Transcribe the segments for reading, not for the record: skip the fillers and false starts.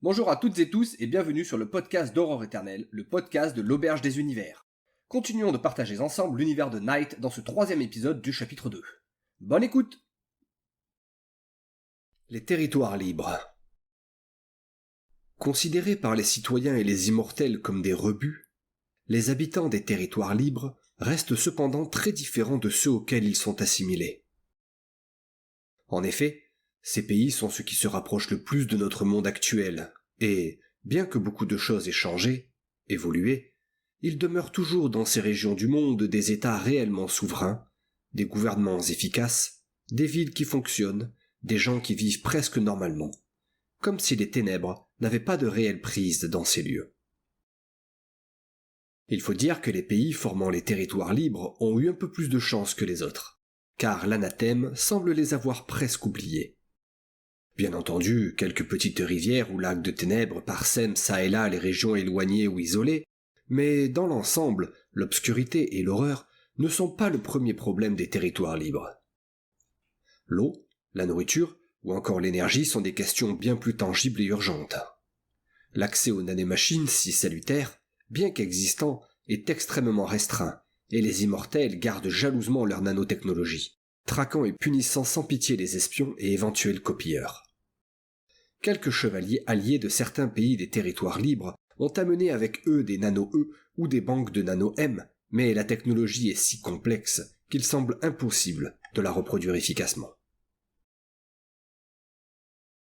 Bonjour à toutes et tous et bienvenue sur le podcast d'Aurore Éternelle, le podcast de l'Auberge des Univers. Continuons de partager ensemble l'univers de Night dans ce troisième épisode du chapitre 2. Bonne écoute! Les territoires libres. Considérés par les citoyens et les immortels comme des rebuts, les habitants des territoires libres restent cependant très différents de ceux auxquels ils sont assimilés. En effet, ces pays sont ceux qui se rapprochent le plus de notre monde actuel, et, bien que beaucoup de choses aient changé, évolué, il demeure toujours dans ces régions du monde des États réellement souverains, des gouvernements efficaces, des villes qui fonctionnent, des gens qui vivent presque normalement, comme si les ténèbres n'avaient pas de réelle prise dans ces lieux. Il faut dire que les pays formant les territoires libres ont eu un peu plus de chance que les autres, car l'anathème semble les avoir presque oubliés. Bien entendu, quelques petites rivières ou lacs de ténèbres parsèment çà et là les régions éloignées ou isolées, mais dans l'ensemble, l'obscurité et l'horreur ne sont pas le premier problème des territoires libres. L'eau, la nourriture ou encore l'énergie sont des questions bien plus tangibles et urgentes. L'accès aux nanomachines, si salutaires, bien qu'existant, est extrêmement restreint, et les immortels gardent jalousement leur nanotechnologie, traquant et punissant sans pitié les espions et éventuels copieurs. Quelques chevaliers alliés de certains pays des territoires libres ont amené avec eux des nano-E ou des banques de nano-M, mais la technologie est si complexe qu'il semble impossible de la reproduire efficacement.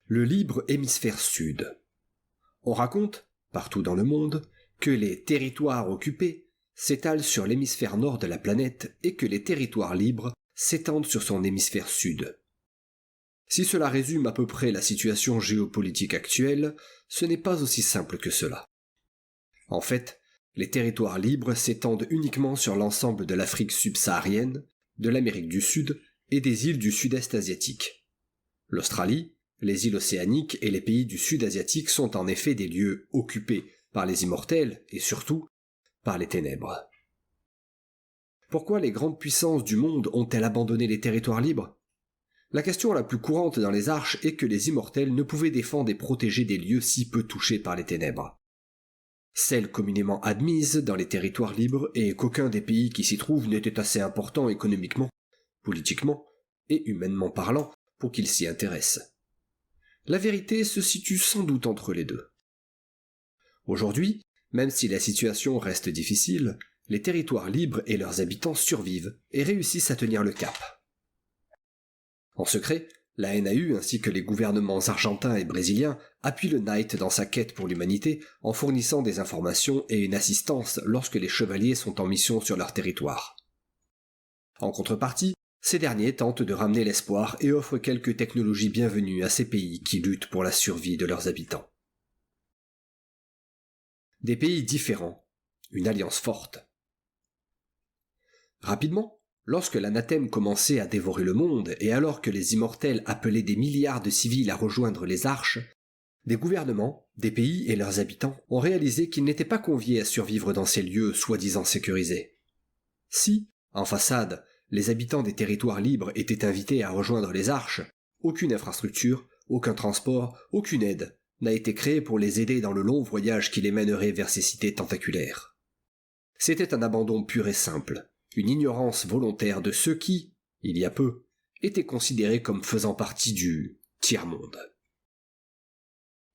Le libre hémisphère sud. On raconte, partout dans le monde, que les territoires occupés s'étalent sur l'hémisphère nord de la planète et que les territoires libres s'étendent sur son hémisphère sud. Si cela résume à peu près la situation géopolitique actuelle, ce n'est pas aussi simple que cela. En fait, les territoires libres s'étendent uniquement sur l'ensemble de l'Afrique subsaharienne, de l'Amérique du Sud et des îles du Sud-Est asiatique. L'Australie, les îles océaniques et les pays du Sud asiatique sont en effet des lieux occupés par les immortels et surtout par les ténèbres. Pourquoi les grandes puissances du monde ont-elles abandonné les territoires libres ? La question la plus courante dans les arches est que les immortels ne pouvaient défendre et protéger des lieux si peu touchés par les ténèbres. Celle communément admise dans les territoires libres est qu'aucun des pays qui s'y trouvent n'était assez important économiquement, politiquement et humainement parlant pour qu'ils s'y intéressent. La vérité se situe sans doute entre les deux. Aujourd'hui, même si la situation reste difficile, les territoires libres et leurs habitants survivent et réussissent à tenir le cap. En secret, la NAU ainsi que les gouvernements argentins et brésiliens appuient le Knight dans sa quête pour l'humanité en fournissant des informations et une assistance lorsque les chevaliers sont en mission sur leur territoire. En contrepartie, ces derniers tentent de ramener l'espoir et offrent quelques technologies bienvenues à ces pays qui luttent pour la survie de leurs habitants. Des pays différents, une alliance forte. Rapidement, lorsque l'anathème commençait à dévorer le monde et alors que les immortels appelaient des milliards de civils à rejoindre les arches, des gouvernements, des pays et leurs habitants ont réalisé qu'ils n'étaient pas conviés à survivre dans ces lieux soi-disant sécurisés. Si, en façade, les habitants des territoires libres étaient invités à rejoindre les arches, aucune infrastructure, aucun transport, aucune aide n'a été créée pour les aider dans le long voyage qui les mènerait vers ces cités tentaculaires. C'était un abandon pur et simple, une ignorance volontaire de ceux qui, il y a peu, étaient considérés comme faisant partie du tiers-monde.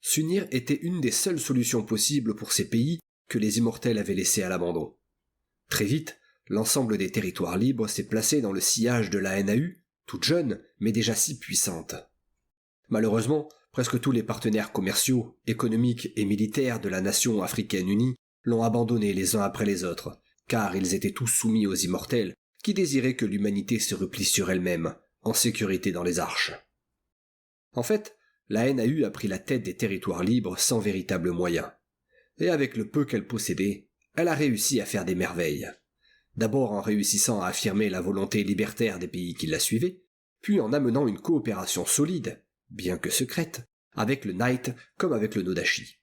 S'unir était une des seules solutions possibles pour ces pays que les immortels avaient laissés à l'abandon. Très vite, l'ensemble des territoires libres s'est placé dans le sillage de la NAU, toute jeune, mais déjà si puissante. Malheureusement, presque tous les partenaires commerciaux, économiques et militaires de la nation africaine unie l'ont abandonné les uns après les autres, car ils étaient tous soumis aux immortels, qui désiraient que l'humanité se replie sur elle-même, en sécurité dans les arches. En fait, la NAU a pris la tête des territoires libres sans véritable moyen. Et avec le peu qu'elle possédait, elle a réussi à faire des merveilles. D'abord en réussissant à affirmer la volonté libertaire des pays qui la suivaient, puis en amenant une coopération solide, bien que secrète, avec le Knight comme avec le Nodashi.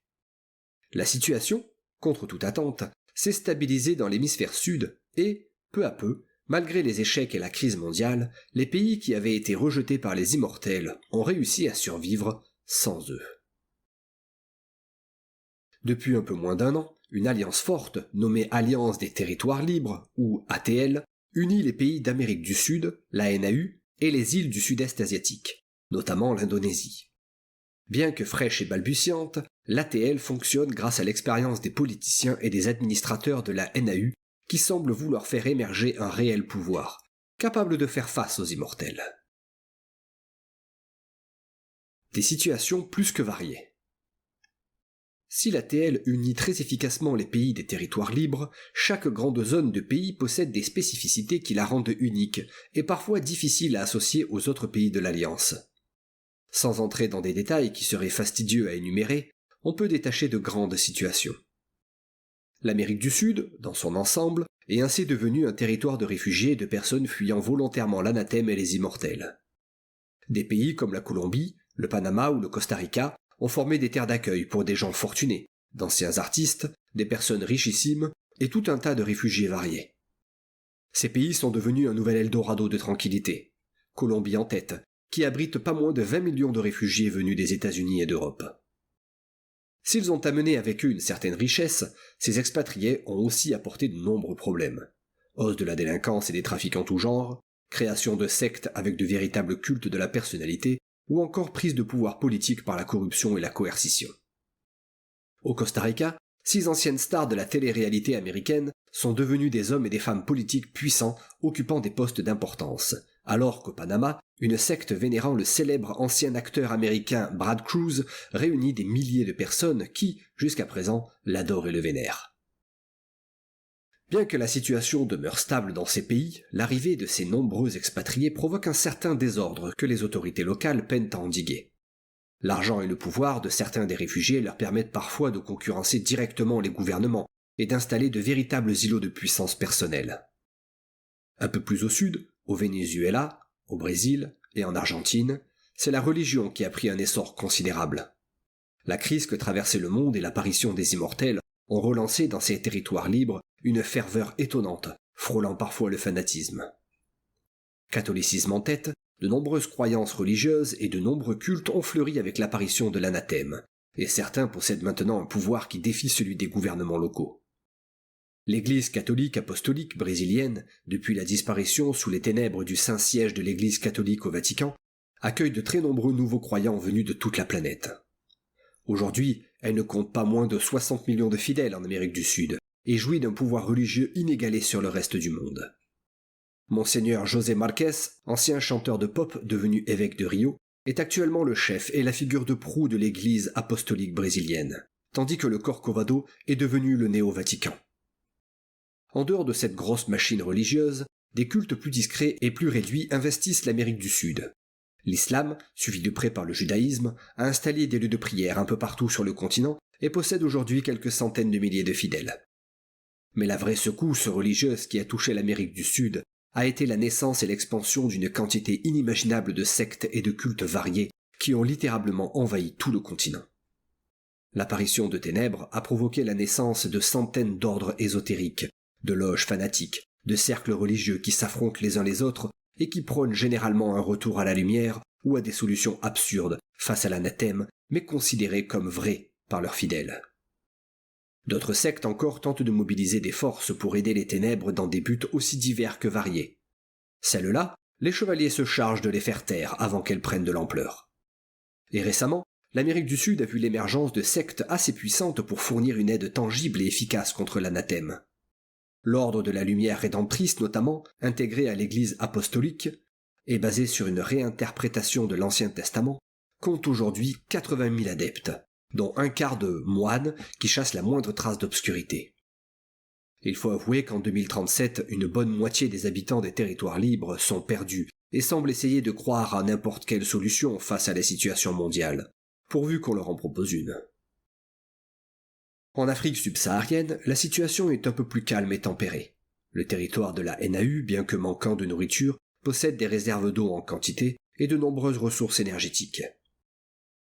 La situation, contre toute attente, s'est stabilisée dans l'hémisphère sud et, peu à peu, malgré les échecs et la crise mondiale, les pays qui avaient été rejetés par les immortels ont réussi à survivre sans eux. Depuis un peu moins d'un an, une alliance forte, nommée Alliance des territoires libres, ou ATL, unit les pays d'Amérique du Sud, la NAU, et les îles du Sud-Est asiatique, notamment l'Indonésie. Bien que fraîche et balbutiante, l'ATL fonctionne grâce à l'expérience des politiciens et des administrateurs de la NAU qui semblent vouloir faire émerger un réel pouvoir, capable de faire face aux immortels. Des situations plus que variées. Si l'ATL unit très efficacement les pays des territoires libres, chaque grande zone de pays possède des spécificités qui la rendent unique et parfois difficile à associer aux autres pays de l'Alliance. Sans entrer dans des détails qui seraient fastidieux à énumérer, on peut détacher de grandes situations. L'Amérique du Sud, dans son ensemble, est ainsi devenue un territoire de réfugiés et de personnes fuyant volontairement l'anathème et les immortels. Des pays comme la Colombie, le Panama ou le Costa Rica ont formé des terres d'accueil pour des gens fortunés, d'anciens artistes, des personnes richissimes et tout un tas de réfugiés variés. Ces pays sont devenus un nouvel Eldorado de tranquillité, Colombie en tête, qui abrite pas moins de 20 millions de réfugiés venus des États-Unis et d'Europe. S'ils ont amené avec eux une certaine richesse, ces expatriés ont aussi apporté de nombreux problèmes. Hausse de la délinquance et des trafics en tout genre, création de sectes avec de véritables cultes de la personnalité, ou encore prise de pouvoir politique par la corruption et la coercition. Au Costa Rica, 6 anciennes stars de la télé-réalité américaine sont devenues des hommes et des femmes politiques puissants occupant des postes d'importance, alors qu'au Panama, une secte vénérant le célèbre ancien acteur américain Brad Cruz réunit des milliers de personnes qui, jusqu'à présent, l'adorent et le vénèrent. Bien que la situation demeure stable dans ces pays, l'arrivée de ces nombreux expatriés provoque un certain désordre que les autorités locales peinent à endiguer. L'argent et le pouvoir de certains des réfugiés leur permettent parfois de concurrencer directement les gouvernements et d'installer de véritables îlots de puissance personnelle. Un peu plus au sud, au Venezuela, au Brésil et en Argentine, c'est la religion qui a pris un essor considérable. La crise que traversait le monde et l'apparition des immortels ont relancé dans ces territoires libres une ferveur étonnante, frôlant parfois le fanatisme. Catholicisme en tête, de nombreuses croyances religieuses et de nombreux cultes ont fleuri avec l'apparition de l'anathème, et certains possèdent maintenant un pouvoir qui défie celui des gouvernements locaux. L'Église catholique apostolique brésilienne, depuis la disparition sous les ténèbres du Saint-Siège de l'Église catholique au Vatican, accueille de très nombreux nouveaux croyants venus de toute la planète. Aujourd'hui, elle ne compte pas moins de 60 millions de fidèles en Amérique du Sud, et jouit d'un pouvoir religieux inégalé sur le reste du monde. Monseigneur José Marquez, ancien chanteur de pop devenu évêque de Rio, est actuellement le chef et la figure de proue de l'Église apostolique brésilienne, tandis que le Corcovado est devenu le néo-Vatican. En dehors de cette grosse machine religieuse, des cultes plus discrets et plus réduits investissent l'Amérique du Sud. L'islam, suivi de près par le judaïsme, a installé des lieux de prière un peu partout sur le continent et possède aujourd'hui quelques centaines de milliers de fidèles. Mais la vraie secousse religieuse qui a touché l'Amérique du Sud a été la naissance et l'expansion d'une quantité inimaginable de sectes et de cultes variés qui ont littéralement envahi tout le continent. L'apparition de ténèbres a provoqué la naissance de centaines d'ordres ésotériques, de loges fanatiques, de cercles religieux qui s'affrontent les uns les autres et qui prônent généralement un retour à la lumière ou à des solutions absurdes face à l'anathème, mais considérées comme vraies par leurs fidèles. D'autres sectes encore tentent de mobiliser des forces pour aider les ténèbres dans des buts aussi divers que variés. Celles-là, les chevaliers se chargent de les faire taire avant qu'elles prennent de l'ampleur. Et récemment, l'Amérique du Sud a vu l'émergence de sectes assez puissantes pour fournir une aide tangible et efficace contre l'anathème. L'Ordre de la Lumière rédemptrice notamment, intégré à l'Église apostolique, et basé sur une réinterprétation de l'Ancien Testament, compte aujourd'hui 80 000 adeptes, dont un quart de moines qui chassent la moindre trace d'obscurité. Il faut avouer qu'en 2037, une bonne moitié des habitants des territoires libres sont perdus et semblent essayer de croire à n'importe quelle solution face à la situation mondiale, pourvu qu'on leur en propose une. En Afrique subsaharienne, la situation est un peu plus calme et tempérée. Le territoire de la NAU, bien que manquant de nourriture, possède des réserves d'eau en quantité et de nombreuses ressources énergétiques.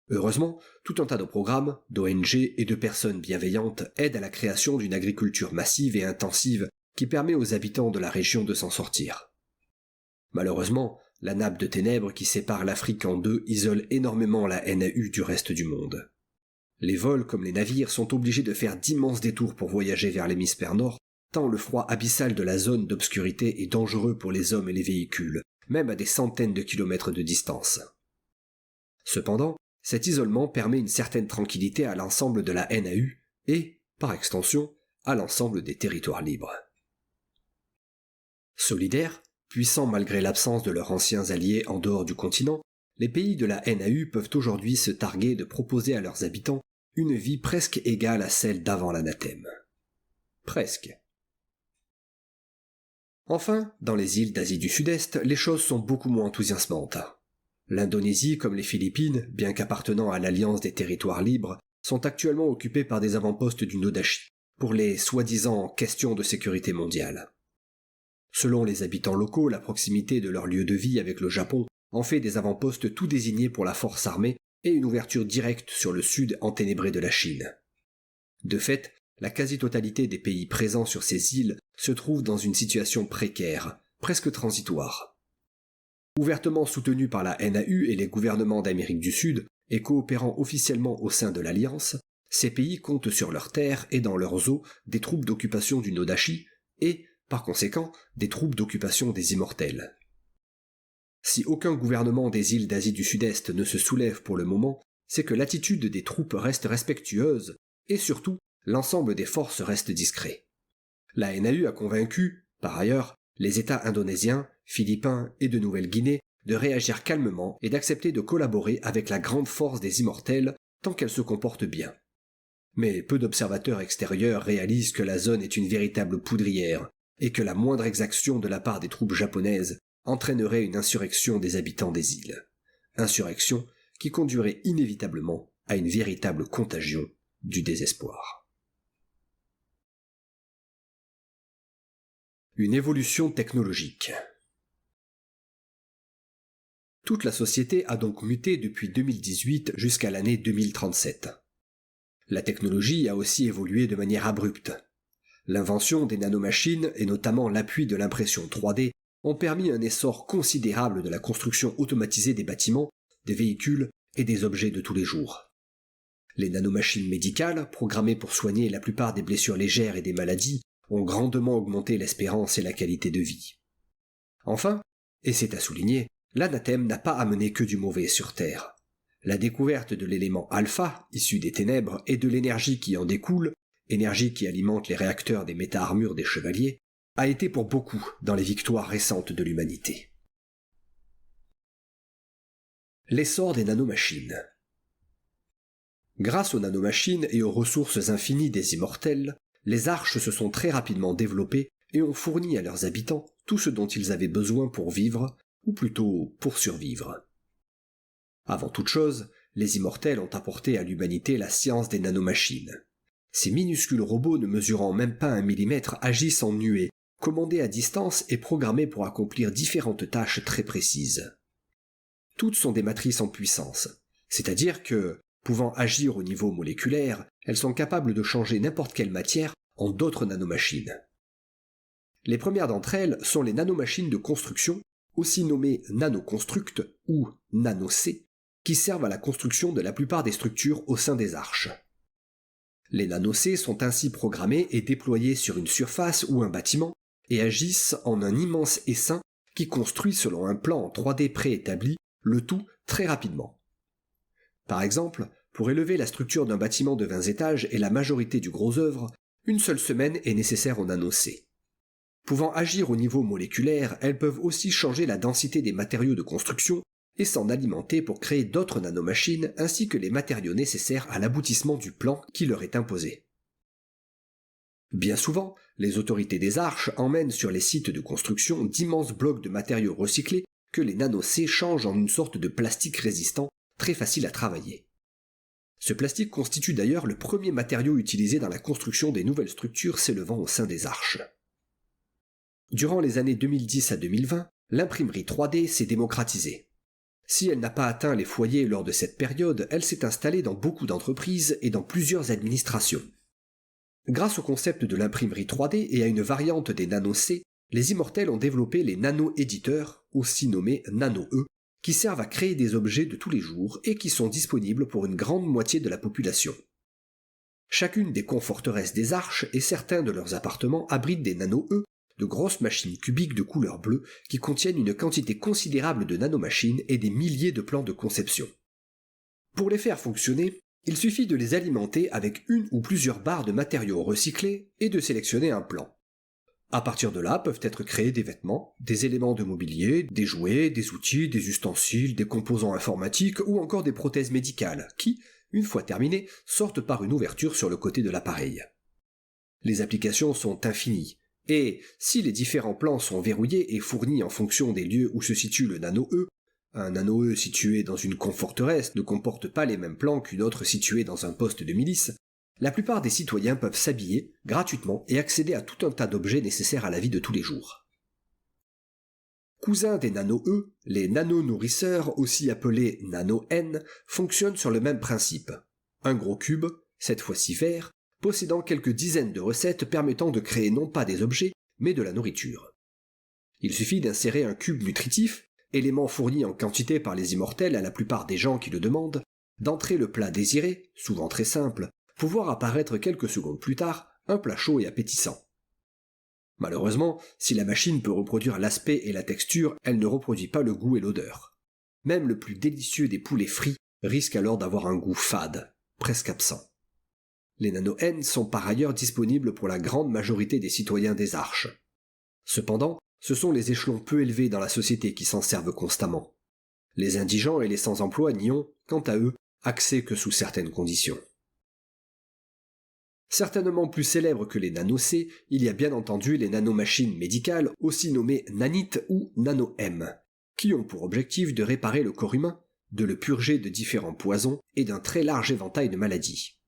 Heureusement, tout un tas de programmes, d'ONG et de personnes bienveillantes aident à la création d'une agriculture massive et intensive qui permet aux habitants de la région de s'en sortir. Malheureusement, la nappe de ténèbres qui sépare l'Afrique en deux isole énormément la NAU du reste du monde. Les vols comme les navires sont obligés de faire d'immenses détours pour voyager vers l'hémisphère nord, tant le froid abyssal de la zone d'obscurité est dangereux pour les hommes et les véhicules, même à des centaines de kilomètres de distance. Cependant, cet isolement permet une certaine tranquillité à l'ensemble de la NAU et, par extension, à l'ensemble des territoires libres. Solidaires, puissants malgré l'absence de leurs anciens alliés en dehors du continent, les pays de la NAU peuvent aujourd'hui se targuer de proposer à leurs habitants une vie presque égale à celle d'avant l'anathème. Presque. Enfin, dans les îles d'Asie du Sud-Est, les choses sont beaucoup moins enthousiasmantes. L'Indonésie comme les Philippines, bien qu'appartenant à l'Alliance des territoires libres, sont actuellement occupées par des avant-postes du Nodashi, pour les soi-disant questions de sécurité mondiale. Selon les habitants locaux, la proximité de leur lieu de vie avec le Japon en fait des avant-postes tout désignés pour la force armée et une ouverture directe sur le sud enténébré de la Chine. De fait, la quasi-totalité des pays présents sur ces îles se trouve dans une situation précaire, presque transitoire. Ouvertement soutenus par la NAU et les gouvernements d'Amérique du Sud et coopérant officiellement au sein de l'Alliance, ces pays comptent sur leurs terres et dans leurs eaux des troupes d'occupation du Nodashi et, par conséquent, des troupes d'occupation des Immortels. Si aucun gouvernement des îles d'Asie du Sud-Est ne se soulève pour le moment, c'est que l'attitude des troupes reste respectueuse et surtout, l'ensemble des forces reste discret. La NAU a convaincu, par ailleurs, les États indonésiens, philippins et de Nouvelle-Guinée de réagir calmement et d'accepter de collaborer avec la grande force des Immortels tant qu'elle se comporte bien. Mais peu d'observateurs extérieurs réalisent que la zone est une véritable poudrière et que la moindre exaction de la part des troupes japonaises entraînerait une insurrection des habitants des îles. Insurrection qui conduirait inévitablement à une véritable contagion du désespoir. Une évolution technologique. Toute la société a donc muté depuis 2018 jusqu'à l'année 2037. La technologie a aussi évolué de manière abrupte. L'invention des nanomachines et notamment l'appui de l'impression 3D ont permis un essor considérable de la construction automatisée des bâtiments, des véhicules et des objets de tous les jours. Les nanomachines médicales, programmées pour soigner la plupart des blessures légères et des maladies, ont grandement augmenté l'espérance et la qualité de vie. Enfin, et c'est à souligner, l'anathème n'a pas amené que du mauvais sur Terre. La découverte de l'élément alpha, issu des ténèbres, et de l'énergie qui en découle, énergie qui alimente les réacteurs des méta-armures des chevaliers, a été pour beaucoup dans les victoires récentes de l'humanité. L'essor des nanomachines. Grâce aux nanomachines et aux ressources infinies des immortels, les arches se sont très rapidement développées et ont fourni à leurs habitants tout ce dont ils avaient besoin pour vivre, ou plutôt pour survivre. Avant toute chose, les immortels ont apporté à l'humanité la science des nanomachines. Ces minuscules robots ne mesurant même pas 1 millimètre agissent en nuées, commandés à distance et programmés pour accomplir différentes tâches très précises. Toutes sont des matrices en puissance, c'est-à-dire que, pouvant agir au niveau moléculaire, elles sont capables de changer n'importe quelle matière en d'autres nanomachines. Les premières d'entre elles sont les nanomachines de construction, aussi nommées nanoconstructs ou nano-C, qui servent à la construction de la plupart des structures au sein des arches. Les nano-C sont ainsi programmés et déployés sur une surface ou un bâtiment et agissent en un immense essaim qui construit selon un plan en 3D préétabli, le tout très rapidement. Par exemple, pour élever la structure d'un bâtiment de 20 étages et la majorité du gros œuvre, une seule semaine est nécessaire aux nano-C. Pouvant agir au niveau moléculaire, elles peuvent aussi changer la densité des matériaux de construction et s'en alimenter pour créer d'autres nanomachines ainsi que les matériaux nécessaires à l'aboutissement du plan qui leur est imposé. Bien souvent, les autorités des arches emmènent sur les sites de construction d'immenses blocs de matériaux recyclés que les nano-C changent en une sorte de plastique résistant très facile à travailler. Ce plastique constitue d'ailleurs le premier matériau utilisé dans la construction des nouvelles structures s'élevant au sein des arches. Durant les années 2010 à 2020, l'imprimerie 3D s'est démocratisée. Si elle n'a pas atteint les foyers lors de cette période, elle s'est installée dans beaucoup d'entreprises et dans plusieurs administrations. Grâce au concept de l'imprimerie 3D et à une variante des nano-C, les immortels ont développé les nano-éditeurs, aussi nommés nano-E, qui servent à créer des objets de tous les jours et qui sont disponibles pour une grande moitié de la population. Chacune des conforteresses des arches et certains de leurs appartements abritent des nano-E, de grosses machines cubiques de couleur bleue qui contiennent une quantité considérable de nanomachines et des milliers de plans de conception. Pour les faire fonctionner, il suffit de les alimenter avec une ou plusieurs barres de matériaux recyclés et de sélectionner un plan. À partir de là peuvent être créés des vêtements, des éléments de mobilier, des jouets, des outils, des ustensiles, des composants informatiques ou encore des prothèses médicales qui, une fois terminées, sortent par une ouverture sur le côté de l'appareil. Les applications sont infinies, et si les différents plans sont verrouillés et fournis en fonction des lieux où se situe le nano-E, un nano-E situé dans une conforteresse ne comporte pas les mêmes plans qu'une autre située dans un poste de milice, la plupart des citoyens peuvent s'habiller gratuitement et accéder à tout un tas d'objets nécessaires à la vie de tous les jours. Cousins des nano-E, les nano-nourrisseurs, aussi appelés nano-N, fonctionnent sur le même principe. Un gros cube, cette fois-ci vert, possédant quelques dizaines de recettes permettant de créer non pas des objets, mais de la nourriture. Il suffit d'insérer un cube nutritif, élément fourni en quantité par les immortels à la plupart des gens qui le demandent, d'entrer le plat désiré, souvent très simple, pour voir apparaître quelques secondes plus tard un plat chaud et appétissant. Malheureusement, si la machine peut reproduire l'aspect et la texture, elle ne reproduit pas le goût et l'odeur. Même le plus délicieux des poulets frits risque alors d'avoir un goût fade, presque absent. Les nano-N sont par ailleurs disponibles pour la grande majorité des citoyens des arches. Cependant, ce sont les échelons peu élevés dans la société qui s'en servent constamment. Les indigents et les sans-emploi n'y ont, quant à eux, accès que sous certaines conditions. Certainement plus célèbres que les nano-C, il y a bien entendu les nanomachines médicales, aussi nommées nanites ou nano-M, qui ont pour objectif de réparer le corps humain, de le purger de différents poisons et d'un très large éventail de maladies.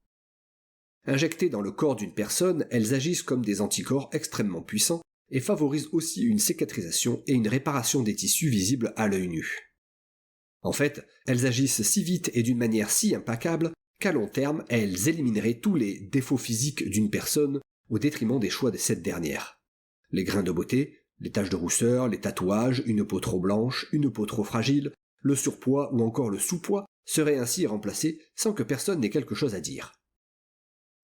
Injectées dans le corps d'une personne, elles agissent comme des anticorps extrêmement puissants et favorisent aussi une cicatrisation et une réparation des tissus visibles à l'œil nu. En fait, elles agissent si vite et d'une manière si impeccable qu'à long terme, elles élimineraient tous les défauts physiques d'une personne au détriment des choix de cette dernière. Les grains de beauté, les taches de rousseur, les tatouages, une peau trop blanche, une peau trop fragile, le surpoids ou encore le sous-poids seraient ainsi remplacés sans que personne n'ait quelque chose à dire.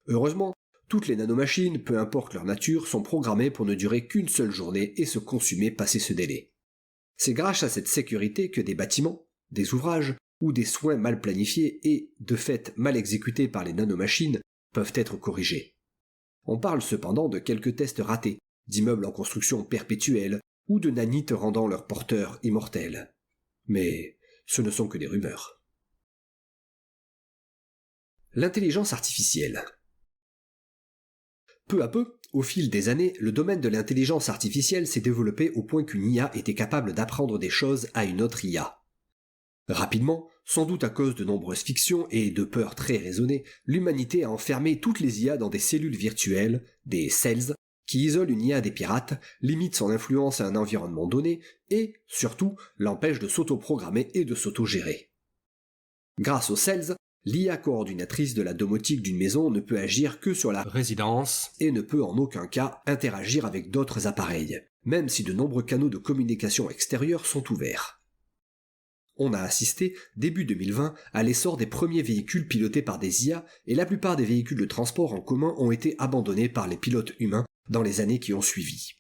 Heureusement, toutes les nanomachines, peu importe leur nature, sont programmées pour ne durer qu'une seule journée et se consumer passé ce délai. C'est grâce à cette sécurité que des bâtiments, des ouvrages ou des soins mal planifiés et, de fait, mal exécutés par les nanomachines peuvent être corrigés. On parle cependant de quelques tests ratés, d'immeubles en construction perpétuelle ou de nanites rendant leurs porteurs immortels. Mais ce ne sont que des rumeurs. L'intelligence artificielle. Peu à peu, au fil des années, le domaine de l'intelligence artificielle s'est développé au point qu'une IA était capable d'apprendre des choses à une autre IA. Rapidement, sans doute à cause de nombreuses fictions et de peurs très raisonnées, l'humanité a enfermé toutes les IA dans des cellules virtuelles, des cells, qui isolent une IA des pirates, limitent son influence à un environnement donné et, surtout, l'empêchent de s'auto-programmer et de s'auto-gérer. Grâce aux cells, l'IA coordinatrice de la domotique d'une maison ne peut agir que sur la résidence et ne peut en aucun cas interagir avec d'autres appareils, même si de nombreux canaux de communication extérieurs sont ouverts. On a assisté, début 2020, à l'essor des premiers véhicules pilotés par des IA et la plupart des véhicules de transport en commun ont été abandonnés par les pilotes humains dans les années qui ont suivi.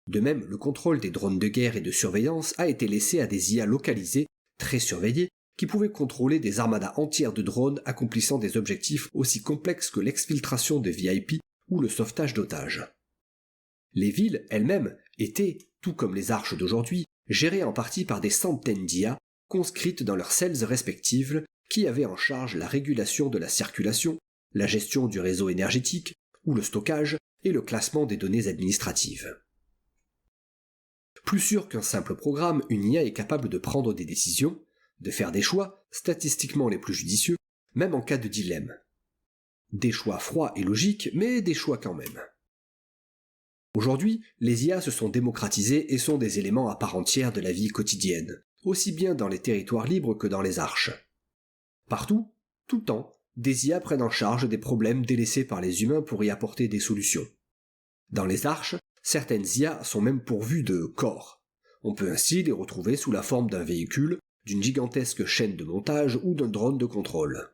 De même, le contrôle des drones de guerre et de surveillance a été laissé à des IA localisées, très surveillées, qui pouvaient contrôler des armadas entières de drones accomplissant des objectifs aussi complexes que l'exfiltration de VIP ou le sauvetage d'otages. Les villes elles-mêmes étaient, tout comme les arches d'aujourd'hui, gérées en partie par des centaines d'IA conscrites dans leurs cells respectives qui avaient en charge la régulation de la circulation, la gestion du réseau énergétique ou le stockage et le classement des données administratives. Plus sûr qu'un simple programme, une IA est capable de prendre des décisions, de faire des choix, statistiquement les plus judicieux, même en cas de dilemme. Des choix froids et logiques, mais des choix quand même. Aujourd'hui, les IA se sont démocratisées et sont des éléments à part entière de la vie quotidienne, aussi bien dans les territoires libres que dans les arches. Partout, tout le temps, des IA prennent en charge des problèmes délaissés par les humains pour y apporter des solutions. Dans les arches, certaines IA sont même pourvues de corps. On peut ainsi les retrouver sous la forme d'un véhicule, d'une gigantesque chaîne de montage ou d'un drone de contrôle.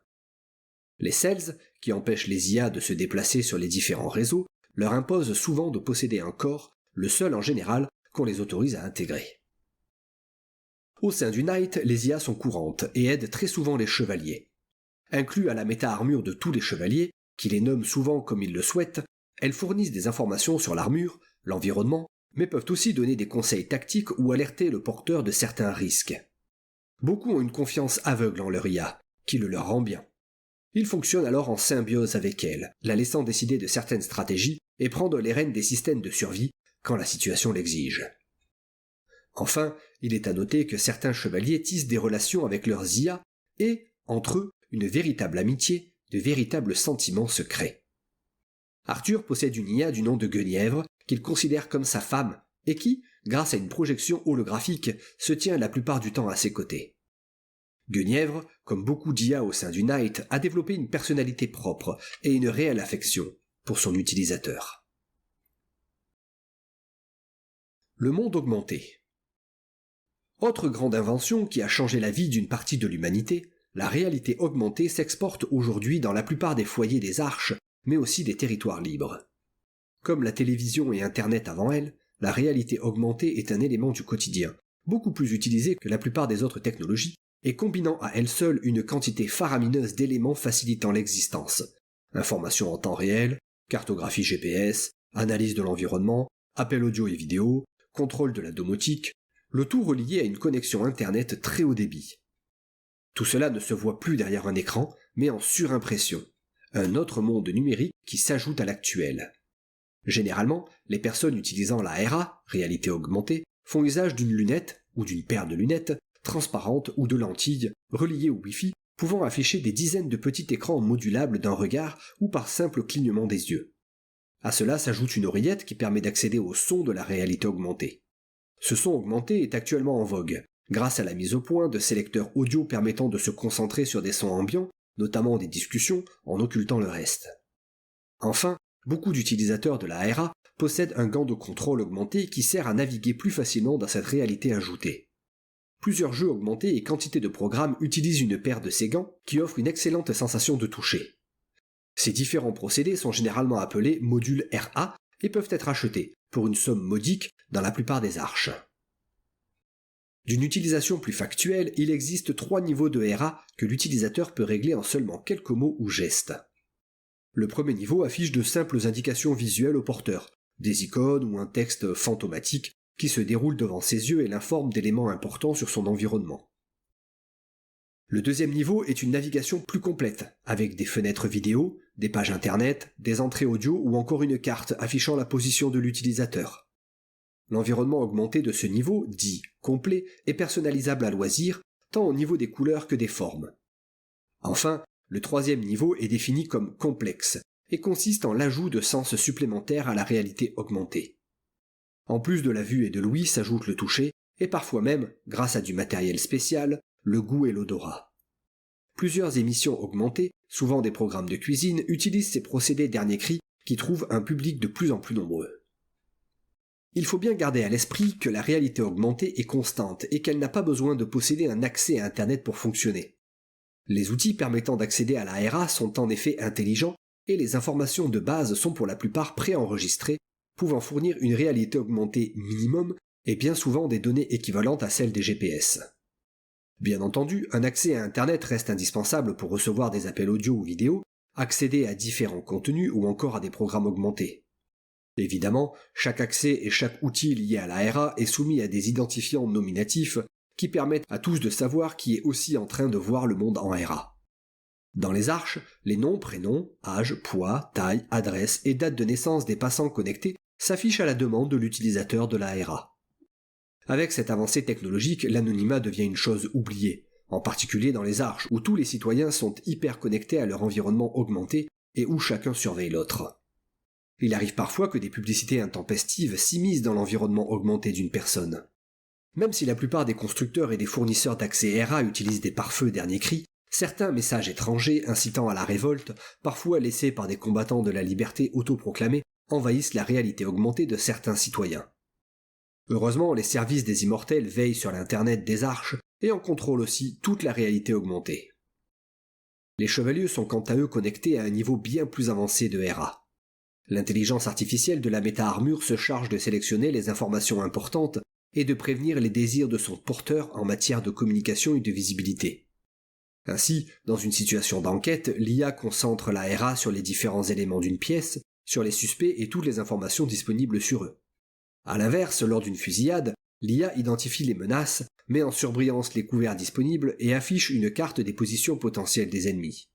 Les CELS, qui empêchent les IA de se déplacer sur les différents réseaux, leur imposent souvent de posséder un corps, le seul en général qu'on les autorise à intégrer. Au sein du Knight, les IA sont courantes et aident très souvent les chevaliers. Inclus à la méta-armure de tous les chevaliers, qui les nomment souvent comme ils le souhaitent, elles fournissent des informations sur l'armure, l'environnement, mais peuvent aussi donner des conseils tactiques ou alerter le porteur de certains risques. Beaucoup ont une confiance aveugle en leur IA, qui le leur rend bien. Ils fonctionnent alors en symbiose avec elle, la laissant décider de certaines stratégies et prendre les rênes des systèmes de survie quand la situation l'exige. Enfin, il est à noter que certains chevaliers tissent des relations avec leurs IA et, entre eux, une véritable amitié, de véritables sentiments secrets. Arthur possède une IA du nom de Guenièvre qu'il considère comme sa femme et qui, grâce à une projection holographique, se tient la plupart du temps à ses côtés. Guenièvre, comme beaucoup d'IA au sein du Knight, a développé une personnalité propre et une réelle affection pour son utilisateur. Le monde augmenté. Autre grande invention qui a changé la vie d'une partie de l'humanité, la réalité augmentée s'exporte aujourd'hui dans la plupart des foyers des arches, mais aussi des territoires libres. Comme la télévision et Internet avant elle, la réalité augmentée est un élément du quotidien, beaucoup plus utilisé que la plupart des autres technologies, et combinant à elle seule une quantité faramineuse d'éléments facilitant l'existence. Information en temps réel, cartographie GPS, analyse de l'environnement, appel audio et vidéo, contrôle de la domotique, le tout relié à une connexion Internet très haut débit. Tout cela ne se voit plus derrière un écran, mais en surimpression. Un autre monde numérique qui s'ajoute à l'actuel. Généralement, les personnes utilisant la RA, réalité augmentée, font usage d'une lunette ou d'une paire de lunettes transparentes ou de lentilles reliées au Wi-Fi, pouvant afficher des dizaines de petits écrans modulables d'un regard ou par simple clignement des yeux. À cela s'ajoute une oreillette qui permet d'accéder au son de la réalité augmentée. Ce son augmenté est actuellement en vogue, grâce à la mise au point de sélecteurs audio permettant de se concentrer sur des sons ambiants, notamment des discussions, en occultant le reste. Enfin, beaucoup d'utilisateurs de la RA possèdent un gant de contrôle augmenté qui sert à naviguer plus facilement dans cette réalité ajoutée. Plusieurs jeux augmentés et quantité de programmes utilisent une paire de ces gants qui offrent une excellente sensation de toucher. Ces différents procédés sont généralement appelés modules RA et peuvent être achetés, pour une somme modique, dans la plupart des arches. D'une utilisation plus factuelle, il existe 3 niveaux de RA que l'utilisateur peut régler en seulement quelques mots ou gestes. Le premier niveau affiche de simples indications visuelles au porteur, des icônes ou un texte fantomatique qui se déroule devant ses yeux et l'informe d'éléments importants sur son environnement. Le deuxième niveau est une navigation plus complète, avec des fenêtres vidéo, des pages internet, des entrées audio ou encore une carte affichant la position de l'utilisateur. L'environnement augmenté de ce niveau, dit complet, est personnalisable à loisir, tant au niveau des couleurs que des formes. Enfin, le troisième niveau est défini comme complexe et consiste en l'ajout de sens supplémentaires à la réalité augmentée. En plus de la vue et de l'ouïe s'ajoute le toucher, et parfois même, grâce à du matériel spécial, le goût et l'odorat. Plusieurs émissions augmentées, souvent des programmes de cuisine, utilisent ces procédés dernier cri qui trouvent un public de plus en plus nombreux. Il faut bien garder à l'esprit que la réalité augmentée est constante et qu'elle n'a pas besoin de posséder un accès à Internet pour fonctionner. Les outils permettant d'accéder à la RA sont en effet intelligents et les informations de base sont pour la plupart préenregistrées, pouvant fournir une réalité augmentée minimum et bien souvent des données équivalentes à celles des GPS. Bien entendu, un accès à Internet reste indispensable pour recevoir des appels audio ou vidéo, accéder à différents contenus ou encore à des programmes augmentés. Évidemment, chaque accès et chaque outil lié à la RA est soumis à des identifiants nominatifs qui permettent à tous de savoir qui est aussi en train de voir le monde en RA. Dans les arches, les noms, prénoms, âge, poids, taille, adresse et date de naissance des passants connectés s'affichent à la demande de l'utilisateur de la RA. Avec cette avancée technologique, l'anonymat devient une chose oubliée, en particulier dans les arches où tous les citoyens sont hyper connectés à leur environnement augmenté et où chacun surveille l'autre. Il arrive parfois que des publicités intempestives s'immiscent dans l'environnement augmenté d'une personne. Même si la plupart des constructeurs et des fournisseurs d'accès RA utilisent des pare-feux dernier cri, certains messages étrangers incitant à la révolte, parfois laissés par des combattants de la liberté autoproclamés, envahissent la réalité augmentée de certains citoyens. Heureusement, les services des immortels veillent sur l'Internet des arches et en contrôlent aussi toute la réalité augmentée. Les chevaliers sont quant à eux connectés à un niveau bien plus avancé de RA. L'intelligence artificielle de la méta-armure se charge de sélectionner les informations importantes et de prévenir les désirs de son porteur en matière de communication et de visibilité. Ainsi, dans une situation d'enquête, l'IA concentre la RA sur les différents éléments d'une pièce, sur les suspects et toutes les informations disponibles sur eux. A l'inverse, lors d'une fusillade, l'IA identifie les menaces, met en surbrillance les couverts disponibles et affiche une carte des positions potentielles des ennemis.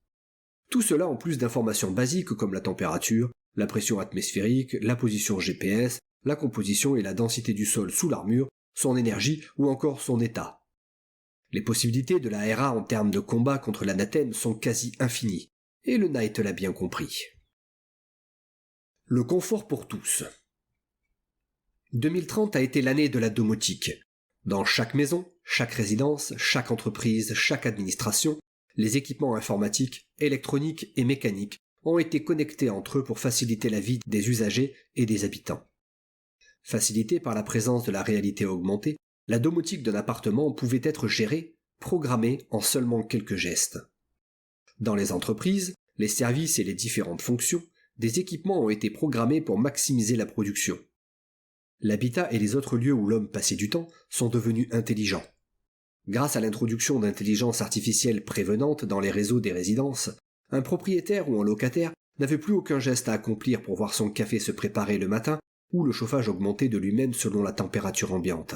Tout cela en plus d'informations basiques comme la température, la pression atmosphérique, la position GPS, la composition et la densité du sol sous l'armure, son énergie ou encore son état. Les possibilités de la RA en termes de combat contre l'anathème sont quasi infinies, et le Knight l'a bien compris. Le confort pour tous. 2030 a été l'année de la domotique. Dans chaque maison, chaque résidence, chaque entreprise, chaque administration, les équipements informatiques, électroniques et mécaniques ont été connectés entre eux pour faciliter la vie des usagers et des habitants. Facilitée par la présence de la réalité augmentée, la domotique d'un appartement pouvait être gérée, programmée en seulement quelques gestes. Dans les entreprises, les services et les différentes fonctions, des équipements ont été programmés pour maximiser la production. L'habitat et les autres lieux où l'homme passait du temps sont devenus intelligents. Grâce à l'introduction d'intelligence artificielle prévenante dans les réseaux des résidences, un propriétaire ou un locataire n'avait plus aucun geste à accomplir pour voir son café se préparer le matin ou le chauffage augmenter de lui-même selon la température ambiante.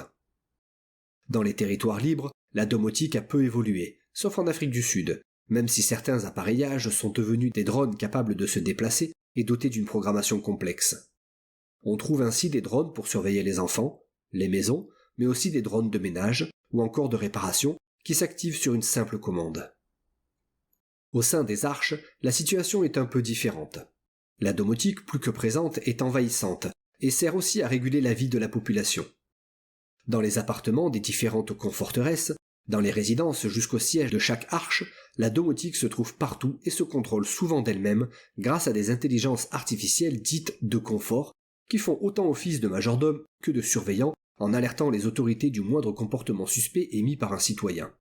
Dans les territoires libres, la domotique a peu évolué, sauf en Afrique du Sud, même si certains appareillages sont devenus des drones capables de se déplacer et dotés d'une programmation complexe. On trouve ainsi des drones pour surveiller les enfants, les maisons, mais aussi des drones de ménage ou encore de réparation qui s'activent sur une simple commande. Au sein des arches, la situation est un peu différente. La domotique, plus que présente, est envahissante et sert aussi à réguler la vie de la population. Dans les appartements des différentes conforteresses, dans les résidences jusqu'au siège de chaque arche, la domotique se trouve partout et se contrôle souvent d'elle-même grâce à des intelligences artificielles dites de confort qui font autant office de majordome que de surveillant en alertant les autorités du moindre comportement suspect émis par un citoyen.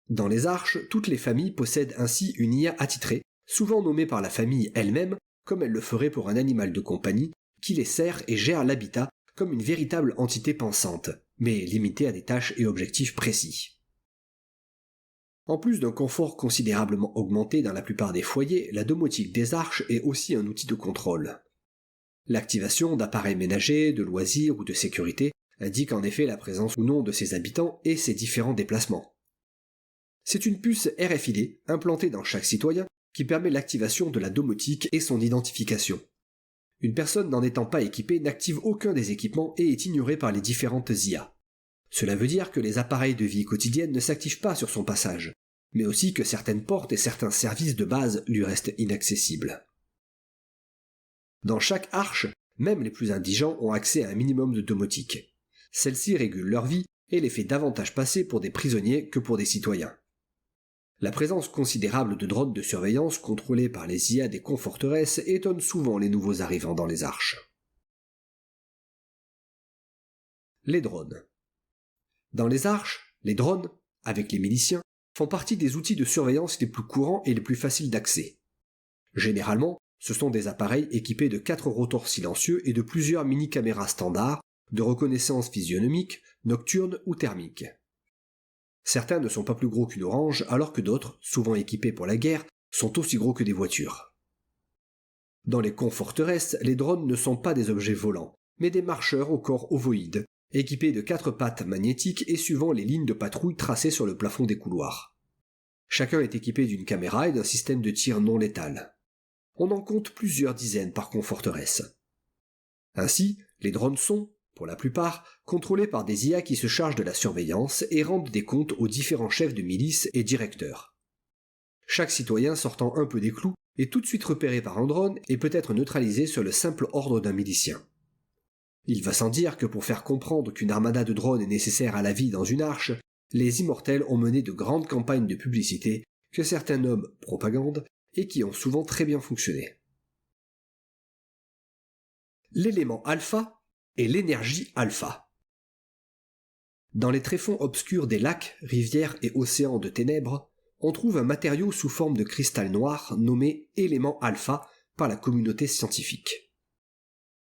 Dans les arches, toutes les familles possèdent ainsi une IA attitrée, souvent nommée par la famille elle-même, comme elle le ferait pour un animal de compagnie, qui les sert et gère l'habitat comme une véritable entité pensante, mais limitée à des tâches et objectifs précis. En plus d'un confort considérablement augmenté dans la plupart des foyers, la domotique des arches est aussi un outil de contrôle. L'activation d'appareils ménagers, de loisirs ou de sécurité indique en effet la présence ou non de ses habitants et ses différents déplacements. C'est une puce RFID implantée dans chaque citoyen qui permet l'activation de la domotique et son identification. Une personne n'en étant pas équipée n'active aucun des équipements et est ignorée par les différentes IA. Cela veut dire que les appareils de vie quotidienne ne s'activent pas sur son passage, mais aussi que certaines portes et certains services de base lui restent inaccessibles. Dans chaque arche, même les plus indigents ont accès à un minimum de domotique. Celle-ci régule leur vie et les fait davantage passer pour des prisonniers que pour des citoyens. La présence considérable de drones de surveillance contrôlés par les IA des conforteresses étonne souvent les nouveaux arrivants dans les arches. Les drones. Dans les arches, les drones, avec les miliciens, font partie des outils de surveillance les plus courants et les plus faciles d'accès. Généralement, ce sont des appareils équipés de 4 rotors silencieux et de plusieurs mini-caméras standards de reconnaissance physionomique, nocturne ou thermique. Certains ne sont pas plus gros qu'une orange, alors que d'autres, souvent équipés pour la guerre, sont aussi gros que des voitures. Dans les conforteresses, les drones ne sont pas des objets volants, mais des marcheurs au corps ovoïde, équipés de 4 pattes magnétiques et suivant les lignes de patrouille tracées sur le plafond des couloirs. Chacun est équipé d'une caméra et d'un système de tir non létal. On en compte plusieurs dizaines par conforteresse. Ainsi, les drones sont, pour la plupart, contrôlés par des IA qui se chargent de la surveillance et rendent des comptes aux différents chefs de milice et directeurs. Chaque citoyen sortant un peu des clous est tout de suite repéré par un drone et peut être neutralisé sur le simple ordre d'un milicien. Il va sans dire que pour faire comprendre qu'une armada de drones est nécessaire à la vie dans une arche, les immortels ont mené de grandes campagnes de publicité que certains nomment propagande et qui ont souvent très bien fonctionné. L'élément alpha et l'énergie alpha. Dans les tréfonds obscurs des lacs, rivières et océans de ténèbres, on trouve un matériau sous forme de cristal noir nommé élément alpha par la communauté scientifique.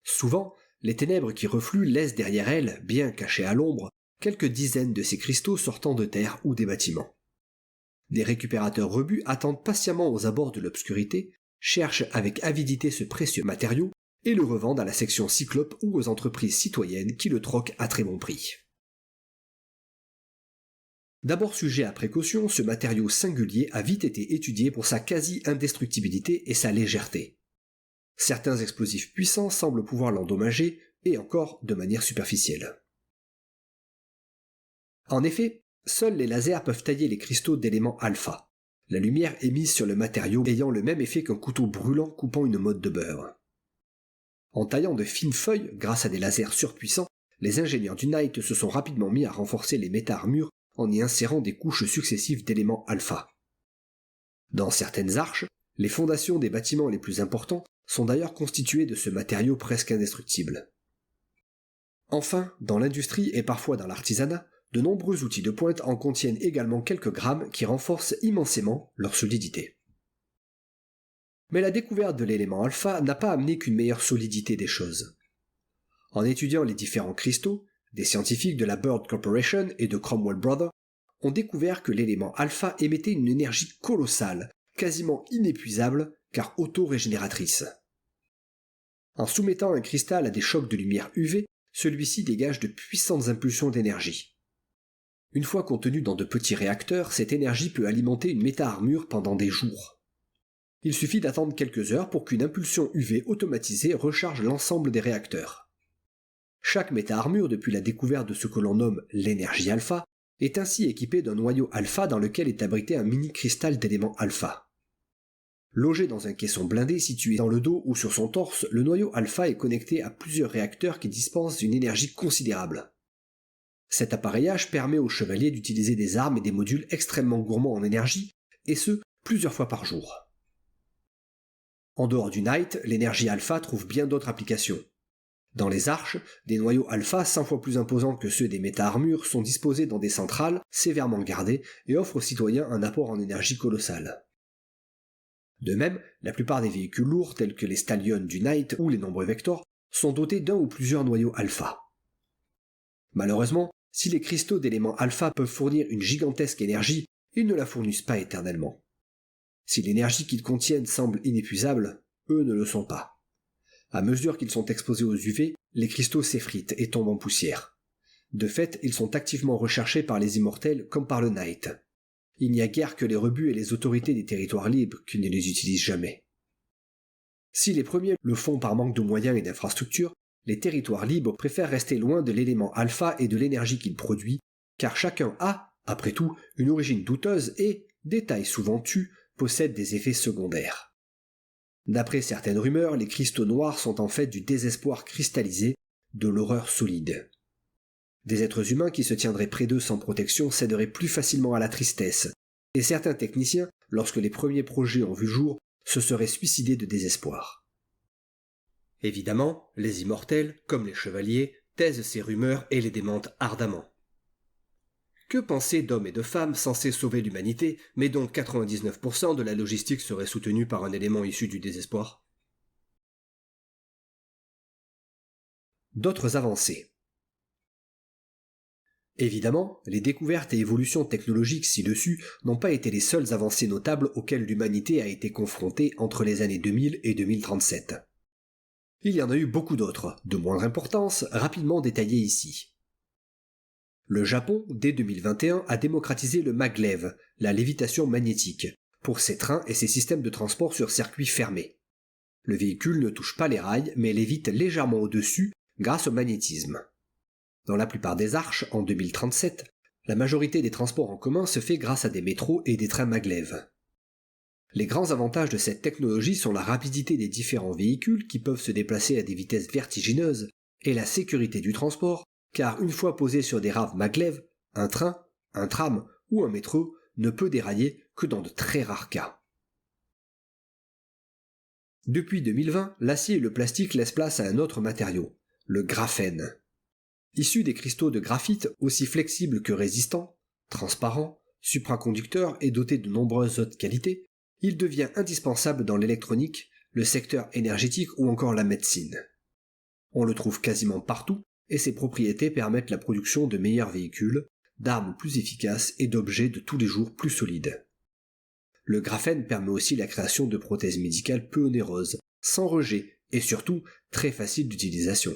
Souvent, les ténèbres qui refluent laissent derrière elles, bien cachés à l'ombre, quelques dizaines de ces cristaux sortant de terre ou des bâtiments. Des récupérateurs rebus attendent patiemment aux abords de l'obscurité, cherchent avec avidité ce précieux matériau et le revendent à la section Cyclope ou aux entreprises citoyennes qui le troquent à très bon prix. D'abord sujet à précaution, ce matériau singulier a vite été étudié pour sa quasi-indestructibilité et sa légèreté. Certains explosifs puissants semblent pouvoir l'endommager, et encore de manière superficielle. En effet, seuls les lasers peuvent tailler les cristaux d'éléments alpha, la lumière émise sur le matériau ayant le même effet qu'un couteau brûlant coupant une motte de beurre. En taillant de fines feuilles, grâce à des lasers surpuissants, les ingénieurs du Knight se sont rapidement mis à renforcer les méta-armures en y insérant des couches successives d'éléments alpha. Dans certaines arches, les fondations des bâtiments les plus importants sont d'ailleurs constituées de ce matériau presque indestructible. Enfin, dans l'industrie et parfois dans l'artisanat, de nombreux outils de pointe en contiennent également quelques grammes qui renforcent immensément leur solidité. Mais la découverte de l'élément alpha n'a pas amené qu'une meilleure solidité des choses. En étudiant les différents cristaux, des scientifiques de la Bird Corporation et de Cromwell Brothers ont découvert que l'élément alpha émettait une énergie colossale, quasiment inépuisable, car auto-régénératrice. En soumettant un cristal à des chocs de lumière UV, celui-ci dégage de puissantes impulsions d'énergie. Une fois contenue dans de petits réacteurs, cette énergie peut alimenter une méta-armure pendant des jours. Il suffit d'attendre quelques heures pour qu'une impulsion UV automatisée recharge l'ensemble des réacteurs. Chaque méta-armure, depuis la découverte de ce que l'on nomme l'énergie alpha, est ainsi équipée d'un noyau alpha dans lequel est abrité un mini-cristal d'éléments alpha. Logé dans un caisson blindé situé dans le dos ou sur son torse, le noyau alpha est connecté à plusieurs réacteurs qui dispensent une énergie considérable. Cet appareillage permet aux chevaliers d'utiliser des armes et des modules extrêmement gourmands en énergie, et ce, plusieurs fois par jour. En dehors du Knight, l'énergie alpha trouve bien d'autres applications. Dans les arches, des noyaux alpha 100 fois plus imposants que ceux des méta-armures sont disposés dans des centrales sévèrement gardées et offrent aux citoyens un apport en énergie colossal. De même, la plupart des véhicules lourds tels que les Stallions du Knight ou les nombreux Vector sont dotés d'un ou plusieurs noyaux alpha. Malheureusement, si les cristaux d'éléments alpha peuvent fournir une gigantesque énergie, ils ne la fournissent pas éternellement. Si l'énergie qu'ils contiennent semble inépuisable, eux ne le sont pas. À mesure qu'ils sont exposés aux UV, les cristaux s'effritent et tombent en poussière. De fait, ils sont activement recherchés par les immortels comme par le Knight. Il n'y a guère que les rebuts et les autorités des territoires libres qui ne les utilisent jamais. Si les premiers le font par manque de moyens et d'infrastructures, les territoires libres préfèrent rester loin de l'élément alpha et de l'énergie qu'il produit, car chacun a, après tout, une origine douteuse et, détail souvent tu, possède des effets secondaires. D'après certaines rumeurs, les cristaux noirs sont en fait du désespoir cristallisé, de l'horreur solide. Des êtres humains qui se tiendraient près d'eux sans protection céderaient plus facilement à la tristesse, et certains techniciens, lorsque les premiers projets ont vu jour, se seraient suicidés de désespoir. Évidemment, les immortels, comme les chevaliers, taisent ces rumeurs et les démentent ardemment. Que penser d'hommes et de femmes censés sauver l'humanité, mais dont 99% de la logistique serait soutenue par un élément issu du désespoir ? D'autres avancées. Évidemment, les découvertes et évolutions technologiques ci-dessus n'ont pas été les seules avancées notables auxquelles l'humanité a été confrontée entre les années 2000 et 2037. Il y en a eu beaucoup d'autres, de moindre importance, rapidement détaillées ici. Le Japon, dès 2021, a démocratisé le maglev, la lévitation magnétique, pour ses trains et ses systèmes de transport sur circuit fermé. Le véhicule ne touche pas les rails, mais lévite légèrement au-dessus grâce au magnétisme. Dans la plupart des arches, en 2037, la majorité des transports en commun se fait grâce à des métros et des trains maglev. Les grands avantages de cette technologie sont la rapidité des différents véhicules qui peuvent se déplacer à des vitesses vertigineuses et la sécurité du transport, car une fois posé sur des raves maglev, un train, un tram ou un métro ne peut dérailler que dans de très rares cas. Depuis 2020, l'acier et le plastique laissent place à un autre matériau, le graphène. Issu des cristaux de graphite aussi flexibles que résistants, transparents, Supraconducteur et doté de nombreuses autres qualités, il devient indispensable dans l'électronique, le secteur énergétique ou encore la médecine. On le trouve quasiment partout et ses propriétés permettent la production de meilleurs véhicules, d'armes plus efficaces et d'objets de tous les jours plus solides. Le graphène permet aussi la création de prothèses médicales peu onéreuses, sans rejet et surtout très faciles d'utilisation.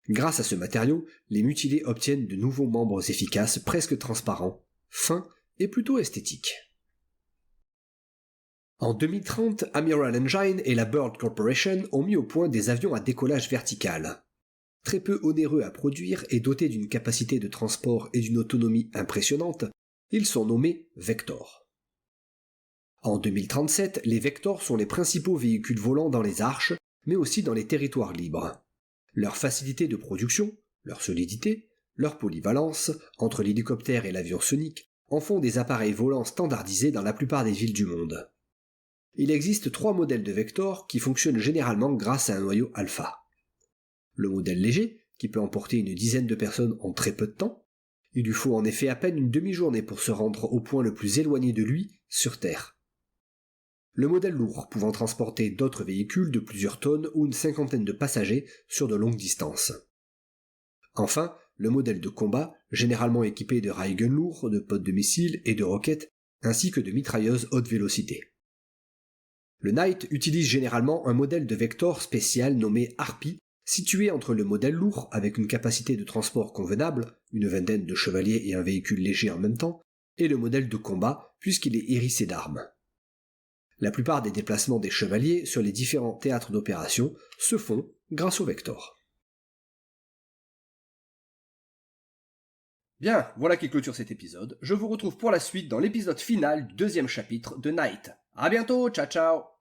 Grâce à ce matériau, les mutilés obtiennent de nouveaux membres efficaces presque transparents, fins et plutôt esthétiques. En 2030, Amiral Engine et la Bird Corporation ont mis au point des avions à décollage vertical. Très peu onéreux à produire et dotés d'une capacité de transport et d'une autonomie impressionnante, ils sont nommés Vector. En 2037, les Vector sont les principaux véhicules volants dans les arches, mais aussi dans les territoires libres. Leur facilité de production, leur solidité, leur polyvalence, entre l'hélicoptère et l'avion sonique, en font des appareils volants standardisés dans la plupart des villes du monde. Il existe 3 modèles de Vector qui fonctionnent généralement grâce à un noyau alpha. Le modèle léger, qui peut emporter une dizaine de personnes en très peu de temps. Il lui faut en effet à peine une demi-journée pour se rendre au point le plus éloigné de lui, sur Terre. Le modèle lourd, pouvant transporter d'autres véhicules de plusieurs tonnes ou une cinquantaine de passagers sur de longues distances. Enfin, le modèle de combat, généralement équipé de railguns lourds, de pods de missiles et de roquettes, ainsi que de mitrailleuses haute vélocité. Le Knight utilise généralement un modèle de Vector spécial nommé Harpy, situé entre le modèle lourd avec une capacité de transport convenable, une vingtaine de chevaliers et un véhicule léger en même temps, et le modèle de combat puisqu'il est hérissé d'armes. La plupart des déplacements des chevaliers sur les différents théâtres d'opération se font grâce au Vector. Bien, voilà qui clôture cet épisode. Je vous retrouve pour la suite dans l'épisode final du 2e chapitre de Knight. À bientôt, ciao ciao!